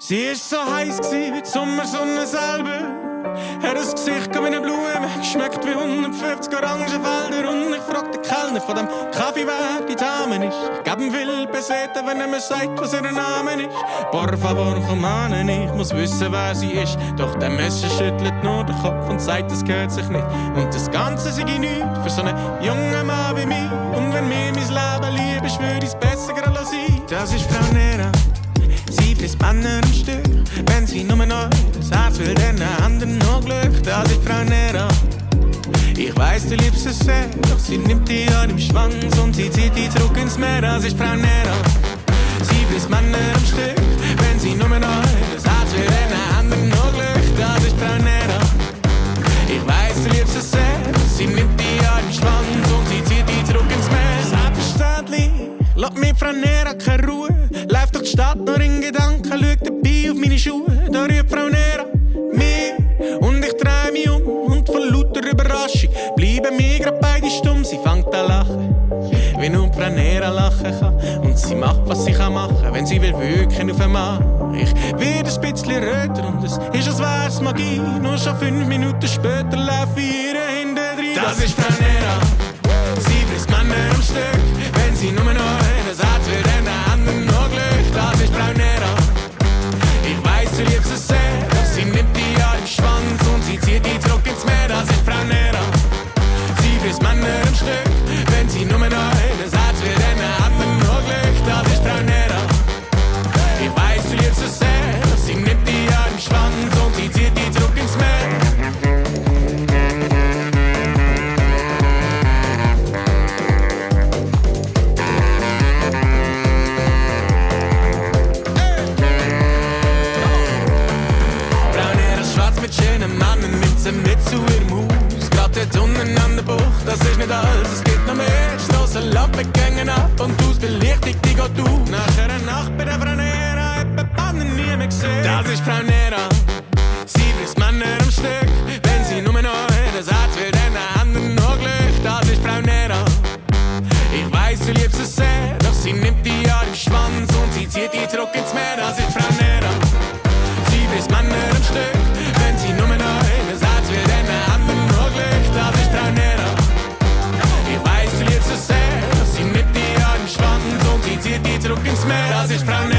Sie ist so heiß gsi wie die Sommersonne selber. Hat das Gesicht wie eine Blume, geschmeckt wie 150 Orangenfelder. Und ich frag den Kellner von dem Kaffee, wer die Dame ist. Ich geb ihm viel Pesete, wenn er mir sagt, was ihr Name ist. Por favor, komm an, ich muss wissen, wer sie ist. Doch der Messer schüttelt nur den Kopf und sagt, das gehört sich nicht. Und das Ganze sei nichts für so einen jungen Mann wie mich. Und wenn mir mein Leben lieb ist, würde ich's besser gerade sein. Das ist Frau Nera. Sie frisst Männer im Stück, wenn sie nur noch das Herz will, dann anderen noch Glück. Das ist Frau Nera. Ich weiss, du liebst sie sehr, doch sie nimmt dich an im Schwanz und sie zieht dich zurück ins Meer. Das ist Frau Nera. Sie frisst Männer im Stück, wenn sie nur noch das Herz will, dann anderen noch Glück. Das ist Frau Nera. Ich weiss, du liebst sie sehr, doch sie nimmt dich an im Schwanz und sie zieht dich zurück ins Meer. Selbstverständlich, lass mir Frau Nera keine Ruhe. Läuft durch die Stadt nur in Gedanken, schaut dabei auf meine Schuhe. Da ruft Frau Nera mir und ich drehe mich und vor lauter Überraschung bleiben mir grad beide stumm. Sie fängt an lachen, wie nur Frau Nera lachen kann. Und sie macht, was sie kann machen, wenn sie will wirken auf einen Mann. Ich werde ein bisschen röter und es ist, als wär's Magie. Nur schon 5 Minuten später laufe ich ihr hinterdrein. Das ist Frau Nera. Sie frisst Männer am Stück, wenn sie nur noch das Herz will, dann anderen noch Glück. Das ist Frau Nera. Ich weiss, du liebst es sehr, doch sie nimmt dich an den Schwanz und sie zieht dich zurück ins Meer. Das ist Frau Nera. Sie frisst Männer am Stück, wenn sie nur noch das Herz will, dann anderen noch Glück. Das ist Frau Nera. Ich weiss, du liebst es sehr, doch sie nimmt dich an den Schwanz und sie zieht dich zurück ins Meer. Mit schönen Männern nimmt sie mit zu ihrem Haus. Gerade dort unten an der Bucht, das ist nicht alles, es gibt noch mehr. Strassenlampen gängen ab und die Hausbelichtung, die geht auf. Nach einer Nacht bei der Frau Nera hat man Bannen nie mehr gesehen. Das ist Frau Nera. Sie frisst Männer am Stück, wenn sie nur noch das Herz will, dann anderen noch Glück. Das ist Frau Nera. Ich weiss, du liebst es sehr, doch sie nimmt dich an den Schwanz und sie zieht dich zurück ins Meer. Das ist Frau Nera. Sie frisst Männer am Stück, wenn sie nur noch das Herz will, dann anderen noch Glück. Das ist Frau Nera. Ich weiss, du liebst es sehr, doch sie nimmt dich an den Schwanz und sie zieht dich zurück ins Meer. Das ist Frau Nera.